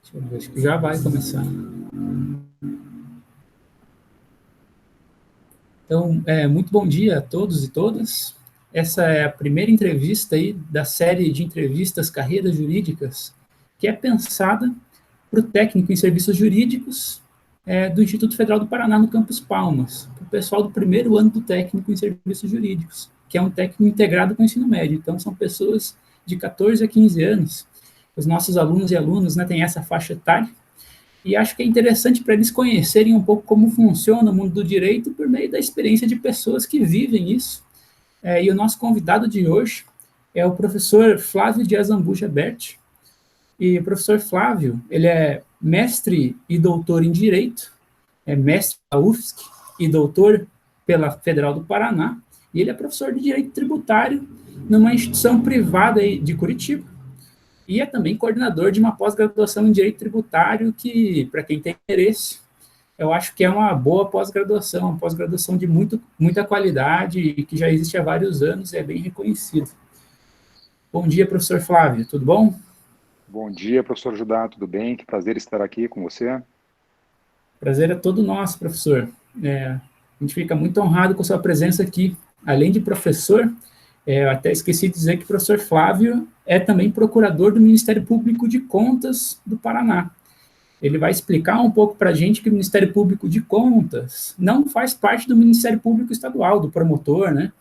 Deixa eu ver, acho que já vai começar. Então, muito bom dia a todos e todas. Essa é a primeira entrevista aí da série de entrevistas Carreiras Jurídicas, que é pensada para o técnico em serviços jurídicos do Instituto Federal do Paraná, no Campus Palmas, para o pessoal do primeiro ano do técnico em serviços jurídicos, que é um técnico integrado com o ensino médio. Então, são pessoas de 14 a 15 anos. Os nossos alunos e alunas, né, têm essa faixa etária, e acho que é interessante para eles conhecerem um pouco como funciona o mundo do direito por meio da experiência de pessoas que vivem isso. E o nosso convidado de hoje é o professor Flávio Dias Ambuja Berti. E o professor Flávio, ele é mestre e doutor em Direito, é mestre da UFSC e doutor pela Federal do Paraná, e ele é professor de Direito Tributário numa instituição privada de Curitiba, e é também coordenador de uma pós-graduação em Direito Tributário que, para quem tem interesse, eu acho que é uma boa pós-graduação, uma pós-graduação de muita qualidade e que já existe há vários anos e é bem reconhecido. Bom dia, professor Flávio, tudo bom? Bom dia, professor Judá, tudo bem? Que prazer estar aqui com você. Prazer é todo nosso, professor. A gente fica muito honrado com a sua presença aqui. Além de professor, eu até esqueci de dizer que o professor Flávio é também procurador do Ministério Público de Contas do Paraná. Ele vai explicar um pouco para a gente que o Ministério Público de Contas não faz parte do Ministério Público Estadual, do promotor, né?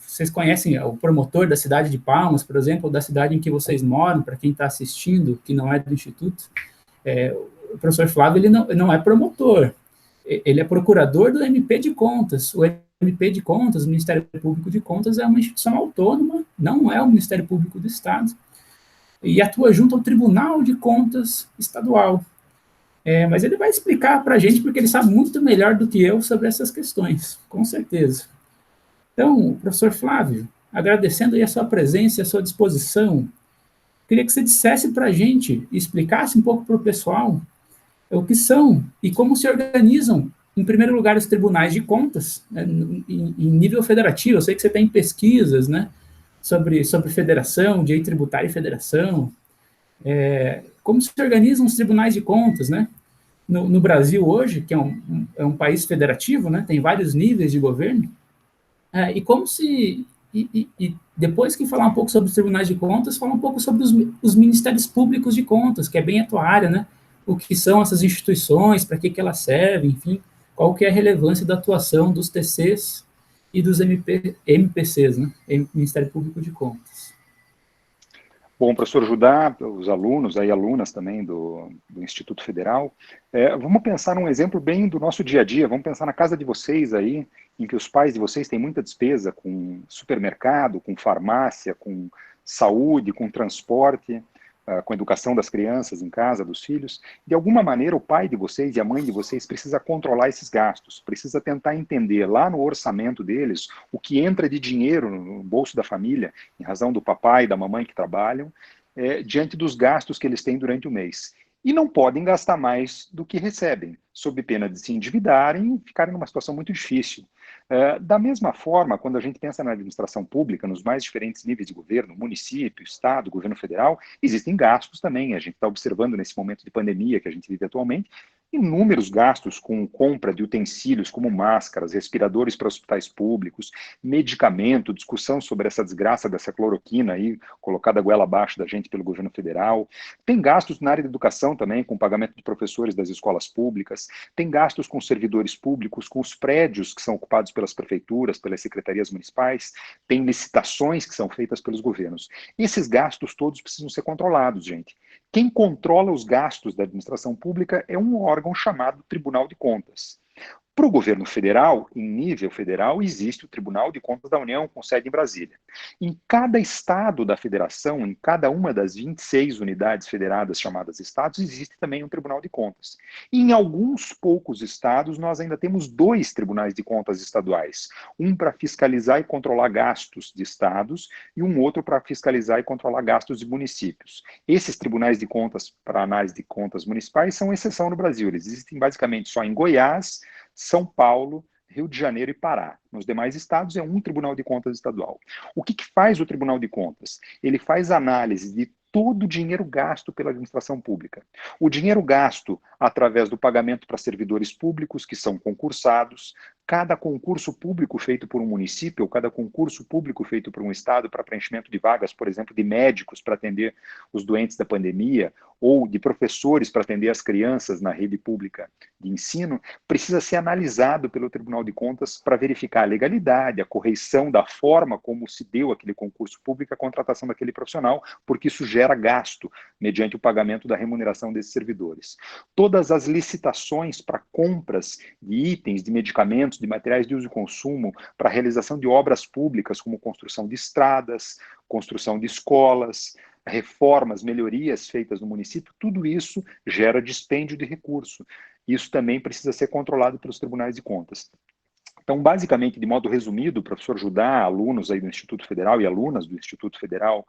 Vocês conhecem o promotor da cidade de Palmas, por exemplo, ou da cidade em que vocês moram, para quem está assistindo, que não é do Instituto. O professor Flávio ele não é promotor, ele é procurador do MP de Contas. O MP de Contas, o Ministério Público de Contas, é uma instituição autônoma, não é o Ministério Público do Estado, e atua junto ao Tribunal de Contas Estadual. Mas ele vai explicar para a gente, porque ele sabe muito melhor do que eu sobre essas questões, com certeza. Então, professor Flávio, agradecendo aí a sua presença e a sua disposição, queria que você dissesse para a gente, explicasse um pouco para o pessoal o que são e como se organizam, em primeiro lugar, os tribunais de contas, né, em nível federativo. Eu sei que você tem pesquisas, né, sobre federação, direito tributário e federação. Como se organizam os tribunais de contas, né? No Brasil hoje, que é um país federativo, né, tem vários níveis de governo, e como se... E depois que falar um pouco sobre os tribunais de contas, falar um pouco sobre os ministérios públicos de contas, que é bem a tua área, né? O que são essas instituições, para que elas servem, enfim, qual que é a relevância da atuação dos TCs e dos MPCs, né? Ministério Público de Contas. Bom, professor Judá, os alunos, aí alunas também do Instituto Federal, vamos pensar num exemplo bem do nosso dia a dia, vamos pensar na casa de vocês aí, em que os pais de vocês têm muita despesa com supermercado, com farmácia, com saúde, com transporte, com a educação das crianças em casa, dos filhos. De alguma maneira, o pai de vocês e a mãe de vocês precisa controlar esses gastos, precisa tentar entender lá no orçamento deles o que entra de dinheiro no bolso da família, em razão do papai e da mamãe que trabalham, diante dos gastos que eles têm durante o mês. E não podem gastar mais do que recebem, sob pena de se endividarem e ficarem numa situação muito difícil. Da mesma forma, quando a gente pensa na administração pública, nos mais diferentes níveis de governo, município, estado, governo federal, existem gastos também. A gente está observando nesse momento de pandemia que a gente vive atualmente, inúmeros gastos com compra de utensílios como máscaras, respiradores para hospitais públicos, medicamento, discussão sobre essa desgraça dessa cloroquina aí, colocada a goela abaixo da gente pelo governo federal. Tem gastos na área de educação também, com pagamento de professores das escolas públicas, tem gastos com servidores públicos, com os prédios que são ocupados pelas prefeituras, pelas secretarias municipais, tem licitações que são feitas pelos governos. Esses gastos todos precisam ser controlados, gente. Quem controla os gastos da administração pública é um órgão chamado Tribunal de Contas. Para o governo federal, em nível federal, existe o Tribunal de Contas da União, com sede em Brasília. Em cada estado da federação, em cada uma das 26 unidades federadas chamadas estados, existe também um Tribunal de Contas. E em alguns poucos estados, nós ainda temos dois tribunais de contas estaduais. Um para fiscalizar e controlar gastos de estados e um outro para fiscalizar e controlar gastos de municípios. Esses tribunais de contas para análise de contas municipais são exceção no Brasil. Eles existem basicamente só em Goiás, São Paulo, Rio de Janeiro e Pará. Nos demais estados é um Tribunal de Contas estadual. O que faz o Tribunal de Contas? Ele faz análise de todo o dinheiro gasto pela administração pública. O dinheiro gasto através do pagamento para servidores públicos que são concursados, cada concurso público feito por um município, ou cada concurso público feito por um estado para preenchimento de vagas, por exemplo, de médicos para atender os doentes da pandemia, ou de professores para atender as crianças na rede pública de ensino, precisa ser analisado pelo Tribunal de Contas para verificar a legalidade, a correção da forma como se deu aquele concurso público, a contratação daquele profissional, porque isso gera gasto mediante o pagamento da remuneração desses servidores. Todas as licitações para compras de itens, de medicamentos, de materiais de uso e consumo, para a realização de obras públicas, como construção de estradas, construção de escolas, reformas, melhorias feitas no município, tudo isso gera dispêndio de recurso. Isso também precisa ser controlado pelos tribunais de contas. Então, basicamente, de modo resumido, o professor Judá, alunos aí do Instituto Federal e alunas do Instituto Federal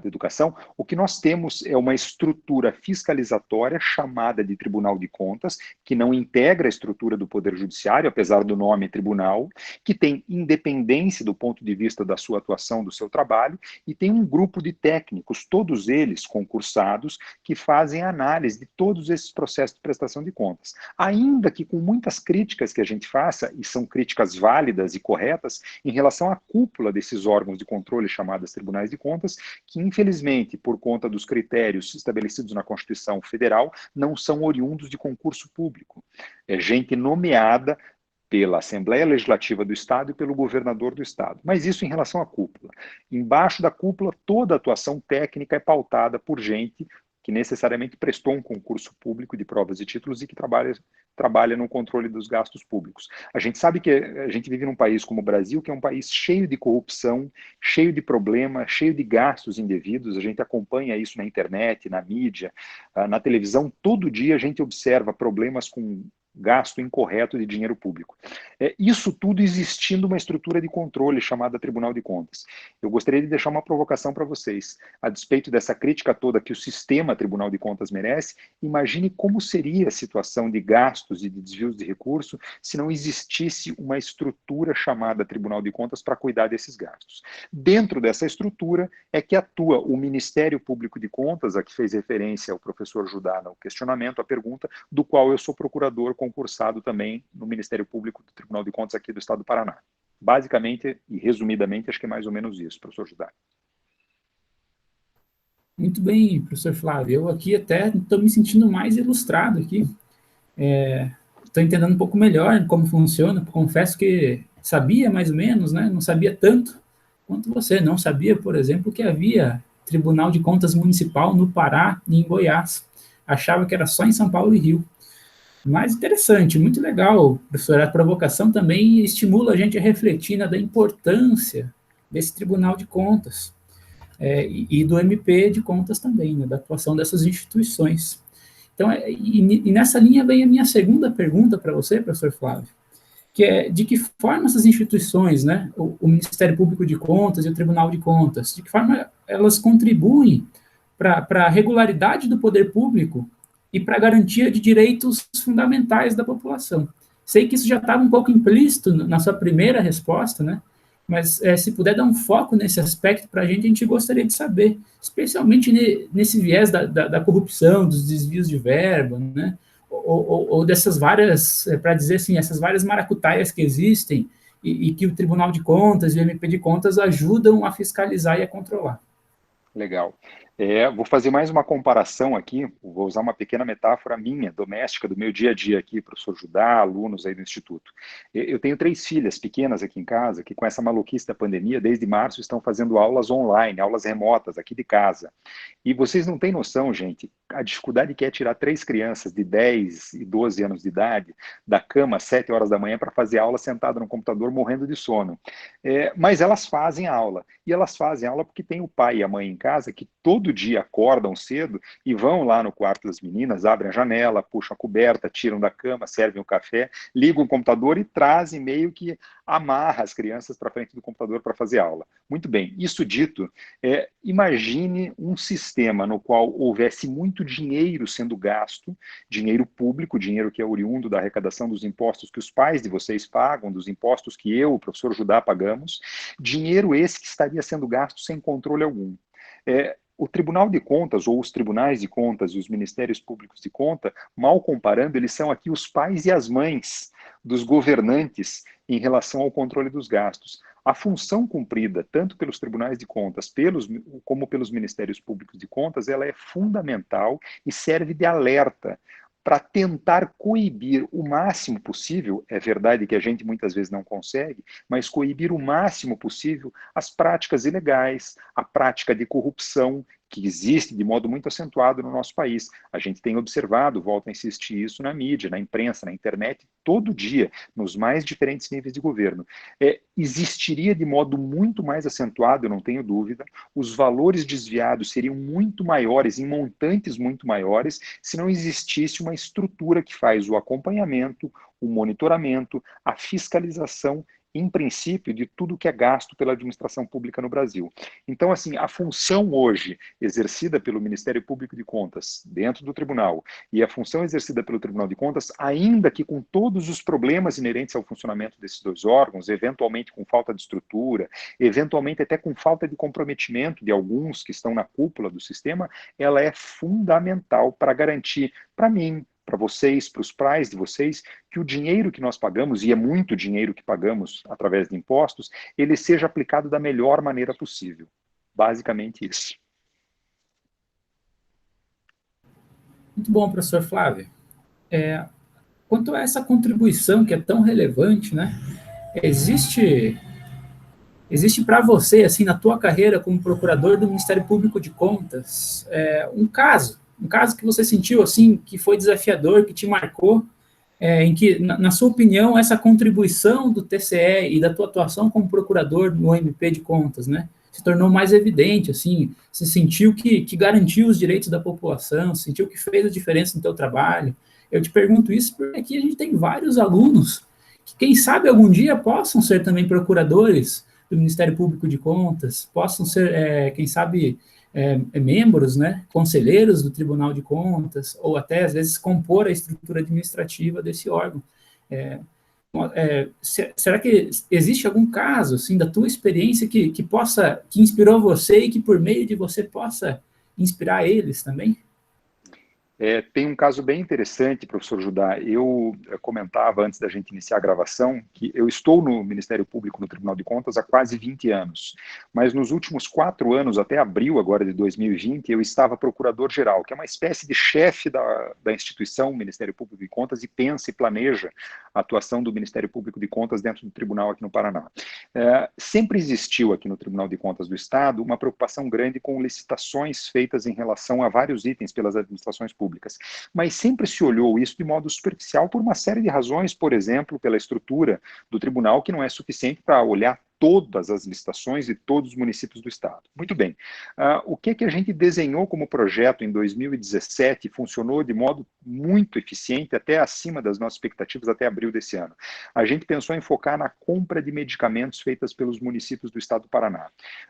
de Educação, o que nós temos é uma estrutura fiscalizatória chamada de Tribunal de Contas, que não integra a estrutura do Poder Judiciário, apesar do nome tribunal, que tem independência do ponto de vista da sua atuação, do seu trabalho, e tem um grupo de técnicos, todos eles concursados, que fazem análise de todos esses processos de prestação de contas. Ainda que com muitas críticas que a gente faça, e são críticas válidas e corretas, em relação à cúpula desses órgãos de controle chamadas Tribunais de Contas, que infelizmente, por conta dos critérios estabelecidos na Constituição Federal, não são oriundos de concurso público. É gente nomeada pela Assembleia Legislativa do Estado e pelo governador do Estado. Mas isso em relação à cúpula. Embaixo da cúpula, toda a atuação técnica é pautada por gente que necessariamente prestou um concurso público de provas e títulos e que trabalha no controle dos gastos públicos. A gente sabe que a gente vive num país como o Brasil, que é um país cheio de corrupção, cheio de problemas, cheio de gastos indevidos. A gente acompanha isso na internet, na mídia, na televisão. Todo dia a gente observa problemas com gasto incorreto de dinheiro público. Isso tudo existindo uma estrutura de controle chamada Tribunal de Contas. Eu gostaria de deixar uma provocação para vocês. A despeito dessa crítica toda que o sistema Tribunal de Contas merece, imagine como seria a situação de gastos e de desvios de recurso se não existisse uma estrutura chamada Tribunal de Contas para cuidar desses gastos. Dentro dessa estrutura é que atua o Ministério Público de Contas, a que fez referência o professor Judá no questionamento, a pergunta, do qual eu sou procurador concursado também no Ministério Público do Tribunal de Contas aqui do Estado do Paraná. Basicamente e resumidamente, acho que é mais ou menos isso, professor Judá. Muito bem, professor Flávio. Eu aqui até estou me sentindo mais ilustrado aqui. Estou entendendo um pouco melhor como funciona. Confesso que sabia mais ou menos, né? Não sabia tanto quanto você. Não sabia, por exemplo, que havia Tribunal de Contas Municipal no Pará e em Goiás. Achava que era só em São Paulo e Rio. Mas interessante, muito legal, professor. A provocação também estimula a gente a refletir da importância desse Tribunal de Contas e do MP de Contas também, né, da atuação dessas instituições. Então, e nessa linha vem a minha segunda pergunta para você, professor Flávio, que é de que forma essas instituições, né, o Ministério Público de Contas e o Tribunal de Contas, de que forma elas contribuem para a regularidade do poder público e para a garantia de direitos fundamentais da população. Sei que isso já estava um pouco implícito na sua primeira resposta, né? Mas se puder dar um foco nesse aspecto para a gente gostaria de saber, especialmente nesse viés da corrupção, dos desvios de verba, né? Ou dessas várias, para dizer assim, essas várias maracutaias que existem e que o Tribunal de Contas e o MP de Contas ajudam a fiscalizar e a controlar. Legal. Vou fazer mais uma comparação aqui, vou usar uma pequena metáfora minha, doméstica, do meu dia a dia aqui, professor Judá, alunos aí do Instituto. Eu tenho 3 filhas pequenas aqui em casa, que com essa maluquice da pandemia, desde março, estão fazendo aulas online, aulas remotas aqui de casa. E vocês não têm noção, gente, a dificuldade que é tirar 3 crianças de 10 e 12 anos de idade da cama às 7 horas da manhã para fazer aula sentada no computador morrendo de sono. Mas elas fazem aula. E elas fazem aula porque tem o pai e a mãe em casa que todo dia acordam cedo e vão lá no quarto das meninas, abrem a janela, puxam a coberta, tiram da cama, servem o café, ligam o computador e trazem meio que amarra as crianças para frente do computador para fazer aula. Muito bem, isso dito, imagine um sistema no qual houvesse muito dinheiro sendo gasto, dinheiro público, dinheiro que é oriundo da arrecadação dos impostos que os pais de vocês pagam, dos impostos que eu, o professor Judá, pagamos, dinheiro esse que estaria sendo gasto sem controle algum. O Tribunal de Contas, ou os tribunais de contas e os ministérios públicos de conta, mal comparando, eles são aqui os pais e as mães dos governantes em relação ao controle dos gastos. A função cumprida, tanto pelos tribunais de contas como pelos ministérios públicos de contas, ela é fundamental e serve de alerta para tentar coibir o máximo possível, é verdade que a gente muitas vezes não consegue, mas coibir o máximo possível as práticas ilegais, a prática de corrupção, que existe de modo muito acentuado no nosso país. A gente tem observado, volto a insistir isso na mídia, na imprensa, na internet, todo dia, nos mais diferentes níveis de governo. Existiria de modo muito mais acentuado, eu não tenho dúvida, os valores desviados seriam muito maiores, em montantes muito maiores, se não existisse uma estrutura que faz o acompanhamento, o monitoramento, a fiscalização, em princípio, de tudo que é gasto pela administração pública no Brasil. Então, assim, a função hoje exercida pelo Ministério Público de Contas dentro do tribunal e a função exercida pelo Tribunal de Contas, ainda que com todos os problemas inerentes ao funcionamento desses dois órgãos, eventualmente com falta de estrutura, eventualmente até com falta de comprometimento de alguns que estão na cúpula do sistema, ela é fundamental para garantir, para mim, para vocês, para os pais de vocês, que o dinheiro que nós pagamos, e é muito dinheiro que pagamos através de impostos, ele seja aplicado da melhor maneira possível. Basicamente isso. Muito bom, professor Flávio. Quanto a essa contribuição que é tão relevante, né? Existe para você, assim, na tua carreira como procurador do Ministério Público de Contas, um caso que você sentiu, assim, que foi desafiador, que te marcou, em que, na sua opinião, essa contribuição do TCE e da tua atuação como procurador no MP de Contas, né, se tornou mais evidente, assim, você sentiu que garantiu os direitos da população, sentiu que fez a diferença no teu trabalho. Eu te pergunto isso porque aqui a gente tem vários alunos que, quem sabe, algum dia possam ser também procuradores do Ministério Público de Contas, possam ser, quem sabe, membros, né, conselheiros do Tribunal de Contas, ou até, às vezes, compor a estrutura administrativa desse órgão. Será que existe algum caso, assim, da tua experiência que inspirou você e que, por meio de você, possa inspirar eles também? Tem um caso bem interessante, professor Judá. Eu comentava antes da gente iniciar a gravação que eu estou no Ministério Público, no Tribunal de Contas, há quase 20 anos. Mas nos últimos 4 anos, até abril agora de 2020, eu estava procurador-geral, que é uma espécie de chefe da instituição, Ministério Público de Contas, e pensa e planeja a atuação do Ministério Público de Contas dentro do tribunal aqui no Paraná. Sempre existiu aqui no Tribunal de Contas do Estado uma preocupação grande com licitações feitas em relação a vários itens pelas administrações públicas. Mas sempre se olhou isso de modo superficial por uma série de razões, por exemplo, pela estrutura do tribunal, que não é suficiente para olhar todas as licitações de todos os municípios do estado. Muito bem. O que a gente desenhou como projeto em 2017 funcionou de modo muito eficiente, até acima das nossas expectativas, até abril desse ano. A gente pensou em focar na compra de medicamentos feitas pelos municípios do estado do Paraná.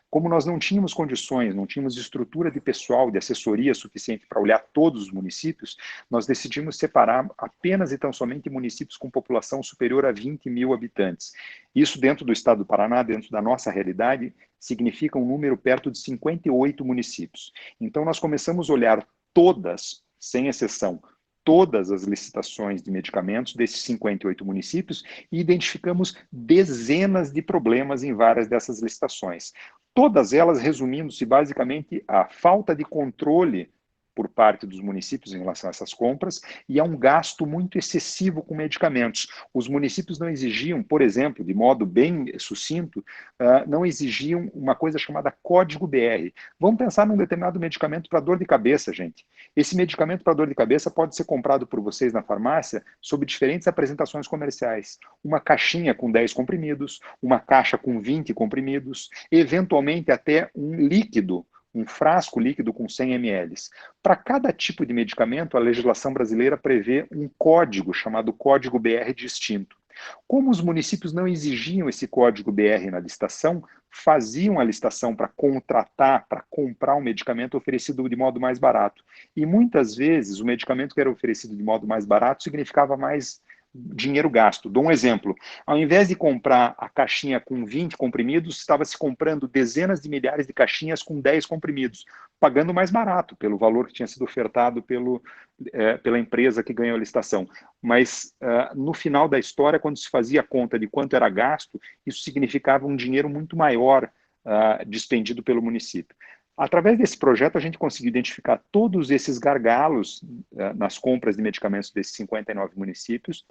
Como nós não tínhamos condições, não tínhamos estrutura de pessoal, de assessoria suficiente para olhar todos os municípios, nós decidimos separar apenas e tão somente municípios com população superior a 20 mil habitantes. Isso dentro do estado do Paraná, dentro da nossa realidade, significa um número perto de 58 municípios. Então, nós começamos a olhar todas, sem exceção, todas as licitações de medicamentos desses 58 municípios e identificamos dezenas de problemas em várias dessas licitações. Todas elas resumindo-se basicamente à falta de controle por parte dos municípios em relação a essas compras, e há um gasto muito excessivo com medicamentos. Os municípios não exigiam, por exemplo, de modo bem sucinto, não exigiam uma coisa chamada código BR. Vamos pensar num determinado medicamento para dor de cabeça, gente. Esse medicamento para dor de cabeça pode ser comprado por vocês na farmácia sob diferentes apresentações comerciais. Uma caixinha com 10 comprimidos, uma caixa com 20 comprimidos, eventualmente até um líquido, um frasco líquido com 100 ml. Para cada tipo de medicamento, a legislação brasileira prevê um código chamado Código BR distinto. Como os municípios não exigiam esse código BR na licitação, faziam a licitação para contratar, para comprar um medicamento oferecido de modo mais barato. E muitas vezes o medicamento que era oferecido de modo mais barato significava mais dinheiro gasto. Dou um exemplo. Ao invés de comprar a caixinha com 20 comprimidos, estava se comprando dezenas de milhares de caixinhas com 10 comprimidos, pagando mais barato pelo valor que tinha sido ofertado pela empresa que ganhou a licitação. Mas, no final da história, quando se fazia a conta de quanto era gasto, isso significava um dinheiro muito maior despendido pelo município. Através desse projeto, a gente conseguiu identificar todos esses gargalos nas compras de medicamentos desses 59 municípios,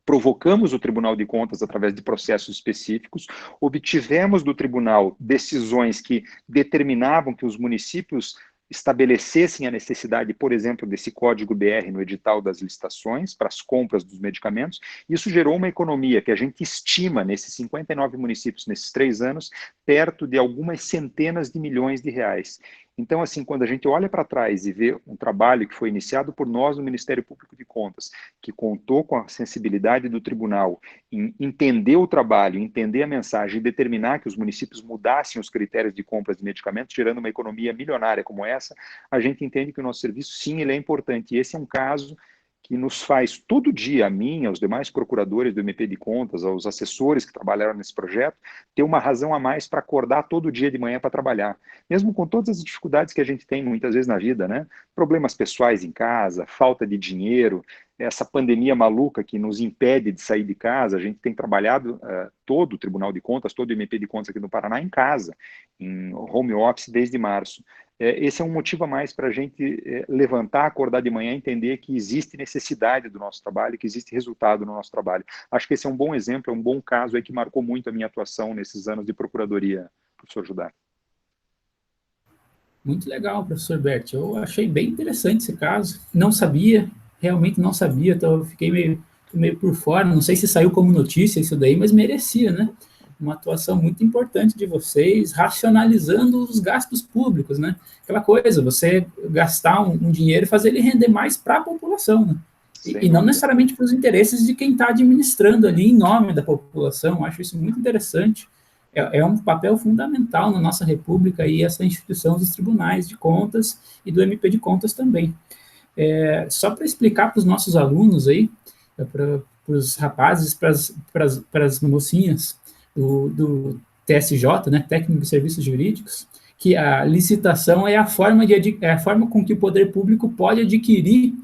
provocamos o Tribunal de Contas através de processos específicos, obtivemos do tribunal decisões que determinavam que os municípios estabelecessem a necessidade, por exemplo, desse código BR no edital das licitações para as compras dos medicamentos. Isso gerou uma economia que a gente estima nesses 59 municípios, nesses 3 anos, perto de algumas centenas de milhões de reais. Então, assim, quando a gente olha para trás e vê um trabalho que foi iniciado por nós no Ministério Público de Contas, que contou com a sensibilidade do tribunal em entender o trabalho, entender a mensagem e determinar que os municípios mudassem os critérios de compras de medicamentos, gerando uma economia milionária como essa, a gente entende que o nosso serviço, sim, ele é importante. E esse é um caso que nos faz todo dia, a mim, aos demais procuradores do MP de Contas, aos assessores que trabalharam nesse projeto, ter uma razão a mais para acordar todo dia de manhã para trabalhar. Mesmo com todas as dificuldades que a gente tem muitas vezes na vida, né? Problemas pessoais em casa, falta de dinheiro, essa pandemia maluca que nos impede de sair de casa, a gente tem trabalhado todo o Tribunal de Contas, todo o MP de Contas aqui no Paraná em casa, em home office desde março. Esse é um motivo a mais para a gente levantar, acordar de manhã e entender que existe necessidade do nosso trabalho, que existe resultado no nosso trabalho. Acho que esse é um bom exemplo, é um bom caso aí que marcou muito a minha atuação nesses anos de procuradoria, professor Judá. Muito legal, professor Bert. Eu achei bem interessante esse caso. Não sabia, realmente não sabia, então eu fiquei meio por fora. Não sei se saiu como notícia isso daí, mas merecia, né? Uma atuação muito importante de vocês, racionalizando os gastos públicos, né? Aquela coisa, você gastar um dinheiro e fazer ele render mais para a população, né? E não necessariamente para os interesses de quem está administrando ali em nome da população. Acho isso muito interessante. É um papel fundamental na nossa república e essa instituição dos tribunais de contas e do MP de contas também. Só para explicar para os nossos alunos aí, para os rapazes, para as mocinhas do TSJ, né, Técnico de Serviços Jurídicos, que a licitação é a forma com que o poder público pode adquirir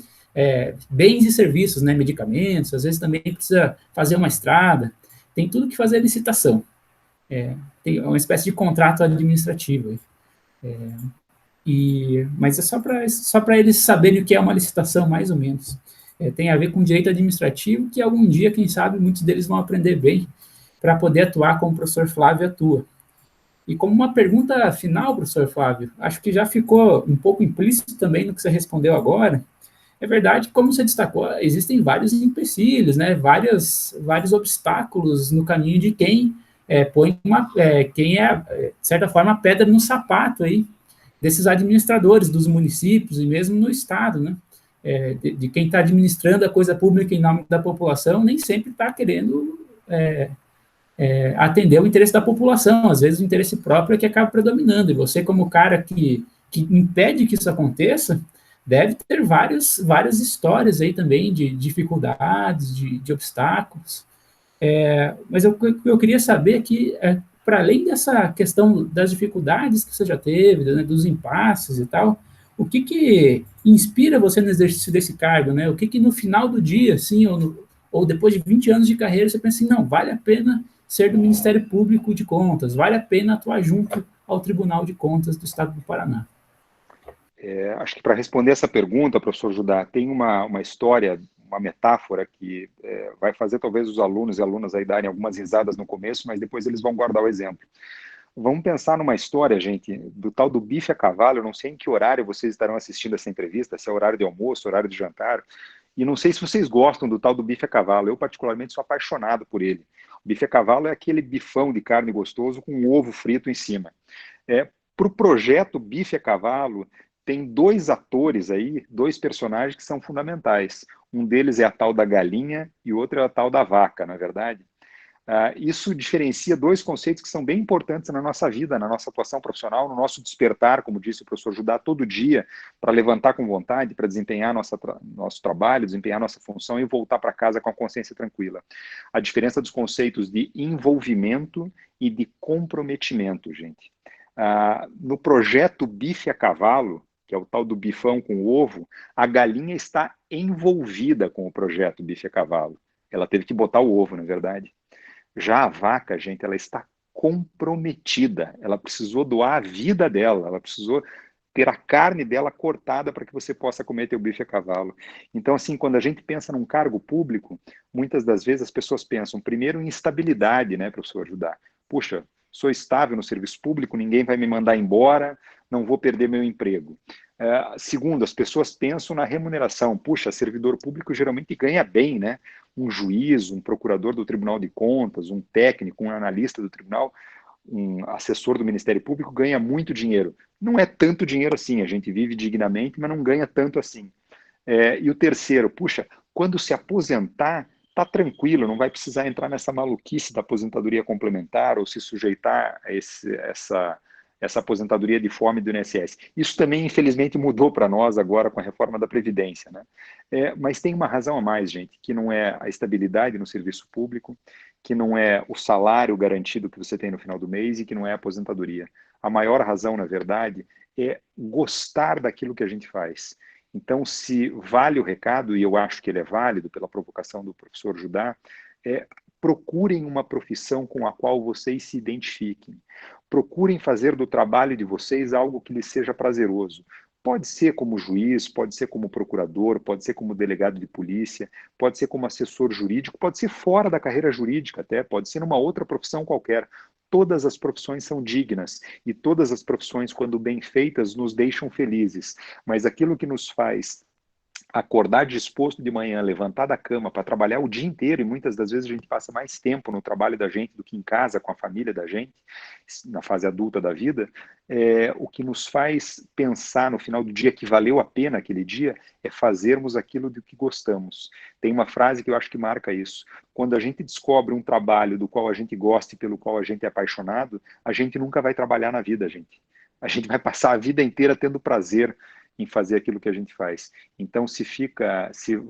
bens e serviços, né, medicamentos, às vezes também precisa fazer uma estrada, tem tudo que fazer a licitação. Tem uma espécie de contrato administrativo. Mas é só para eles saberem o que é uma licitação, mais ou menos. Tem a ver com direito administrativo, que algum dia, quem sabe, muitos deles vão aprender bem para poder atuar como o professor Flávio atua. E como uma pergunta final, professor Flávio, acho que já ficou um pouco implícito também no que você respondeu agora. É verdade, como você destacou, existem vários empecilhos, né? Vários obstáculos no caminho de quem põe quem de certa forma, a pedra no sapato aí desses administradores dos municípios e mesmo no Estado, né? De quem está administrando a coisa pública em nome da população, nem sempre está querendo atender o interesse da população, às vezes o interesse próprio é que acaba predominando, e você como cara que impede que isso aconteça, deve ter várias histórias aí também de dificuldades, de obstáculos. Mas eu queria saber que, para além dessa questão das dificuldades que você já teve, né, dos impasses e tal, o que inspira você no exercício desse cargo, né? O que no final do dia, assim, ou depois de 20 anos de carreira, você pensa assim, não, vale a pena ser do Ministério Público de Contas, vale a pena atuar junto ao Tribunal de Contas do Estado do Paraná? Acho que para responder essa pergunta, professor Judá, tem uma história, uma metáfora que vai fazer talvez os alunos e alunas aí darem algumas risadas no começo, mas depois eles vão guardar o exemplo. Vamos pensar numa história, gente, do tal do bife a cavalo. Eu não sei em que horário vocês estarão assistindo essa entrevista, se é horário de almoço, horário de jantar, e não sei se vocês gostam do tal do bife a cavalo. Eu, particularmente, sou apaixonado por ele. O bife a cavalo é aquele bifão de carne gostoso com um ovo frito em cima. Para o projeto Bife a Cavalo, tem 2 atores aí, 2 personagens que são fundamentais. Um deles é a tal da galinha e o outro é a tal da vaca, na verdade. Isso diferencia dois conceitos que são bem importantes na nossa vida, na nossa atuação profissional, no nosso despertar, como disse o professor Judá, todo dia, para levantar com vontade, para desempenhar nosso trabalho, desempenhar nossa função e voltar para casa com a consciência tranquila. A diferença dos conceitos de envolvimento e de comprometimento, gente. No projeto Bife a Cavalo, que é o tal do bifão com ovo, a galinha está envolvida com o projeto Bife a Cavalo. Ela teve que botar o ovo, na verdade. Já a vaca, gente, ela está comprometida. Ela precisou doar a vida dela, ela precisou ter a carne dela cortada para que você possa comer teu bife a cavalo. Então, assim, quando a gente pensa num cargo público, muitas das vezes as pessoas pensam, primeiro, em estabilidade, né, professor Judá? Puxa, sou estável no serviço público, ninguém vai me mandar embora, não vou perder meu emprego. Segundo, as pessoas pensam na remuneração. Puxa, servidor público geralmente ganha bem, né? Um juiz, um procurador do Tribunal de Contas, um técnico, um analista do tribunal, um assessor do Ministério Público ganha muito dinheiro. Não é tanto dinheiro assim, a gente vive dignamente, mas não ganha tanto assim. E o terceiro, puxa, quando se aposentar, tá tranquilo, não vai precisar entrar nessa maluquice da aposentadoria complementar ou se sujeitar a essa aposentadoria de fome do INSS. Isso também, infelizmente, mudou para nós agora com a reforma da Previdência, né? Mas tem uma razão a mais, gente, que não é a estabilidade no serviço público, que não é o salário garantido que você tem no final do mês e que não é a aposentadoria. A maior razão, na verdade, é gostar daquilo que a gente faz. Então, se vale o recado, e eu acho que ele é válido pela provocação do professor Judá, procurem uma profissão com a qual vocês se identifiquem. Procurem fazer do trabalho de vocês algo que lhes seja prazeroso. Pode ser como juiz, pode ser como procurador, pode ser como delegado de polícia, pode ser como assessor jurídico, pode ser fora da carreira jurídica até, pode ser numa outra profissão qualquer. Todas as profissões são dignas e todas as profissões, quando bem feitas, nos deixam felizes. Mas aquilo que nos faz acordar disposto de manhã, levantar da cama para trabalhar o dia inteiro, e muitas das vezes a gente passa mais tempo no trabalho da gente do que em casa com a família da gente, na fase adulta da vida, o que nos faz pensar no final do dia que valeu a pena aquele dia é fazermos aquilo do que gostamos. Tem uma frase que eu acho que marca isso. Quando a gente descobre um trabalho do qual a gente gosta e pelo qual a gente é apaixonado, a gente nunca vai trabalhar na vida, gente. A gente vai passar a vida inteira tendo prazer em fazer aquilo que a gente faz. Então, se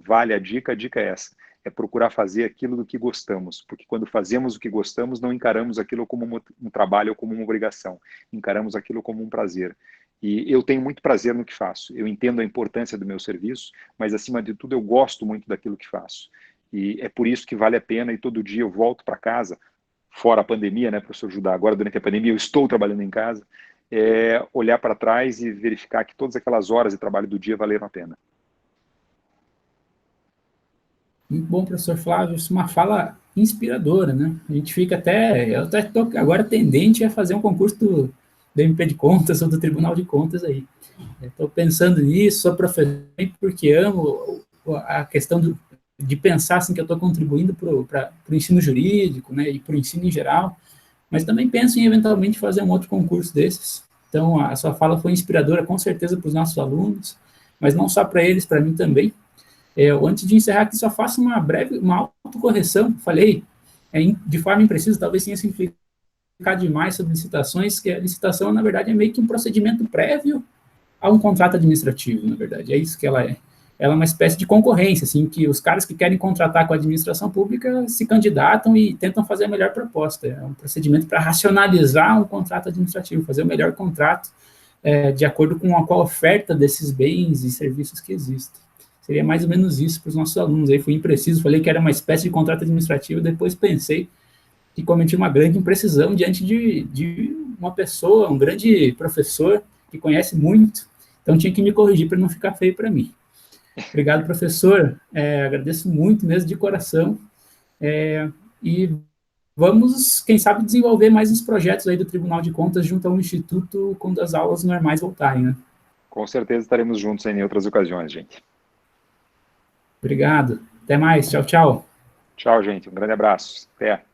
vale a dica é essa, é procurar fazer aquilo do que gostamos, porque quando fazemos o que gostamos, não encaramos aquilo como um trabalho ou como uma obrigação, encaramos aquilo como um prazer. E eu tenho muito prazer no que faço, eu entendo a importância do meu serviço, mas acima de tudo eu gosto muito daquilo que faço. E é por isso que vale a pena, e todo dia eu volto para casa, fora a pandemia, né, professor Judá, agora durante a pandemia eu estou trabalhando em casa, olhar para trás e verificar que todas aquelas horas de trabalho do dia valeram a pena. Muito bom, professor Flávio, isso é uma fala inspiradora, né? A gente fica eu até estou agora tendente a fazer um concurso do MP de Contas ou do Tribunal de Contas aí. Estou pensando nisso, sou professor porque amo a questão de pensar assim, que eu estou contribuindo para o ensino jurídico, né, e para o ensino em geral, mas também penso em eventualmente fazer um outro concurso desses. Então, a sua fala foi inspiradora, com certeza, para os nossos alunos, mas não só para eles, para mim também. Antes de encerrar aqui, só faço uma autocorreção. Falei de forma imprecisa, talvez tenha simplificado demais sobre licitações, que a licitação, na verdade, é meio que um procedimento prévio a um contrato administrativo, na verdade. É isso que ela é. Ela é uma espécie de concorrência, assim, que os caras que querem contratar com a administração pública se candidatam e tentam fazer a melhor proposta. É um procedimento para racionalizar um contrato administrativo, fazer o melhor contrato de acordo com a oferta desses bens e serviços que existem. Seria mais ou menos isso para os nossos alunos. Aí fui impreciso, falei que era uma espécie de contrato administrativo, depois pensei que cometi uma grande imprecisão diante de uma pessoa, um grande professor que conhece muito, então tinha que me corrigir para não ficar feio para mim. Obrigado, professor. Agradeço muito mesmo de coração. E vamos, quem sabe, desenvolver mais uns projetos aí do Tribunal de Contas junto ao Instituto quando as aulas normais voltarem, né? Com certeza estaremos juntos em outras ocasiões, gente. Obrigado. Até mais. Tchau, tchau. Tchau, gente. Um grande abraço. Até.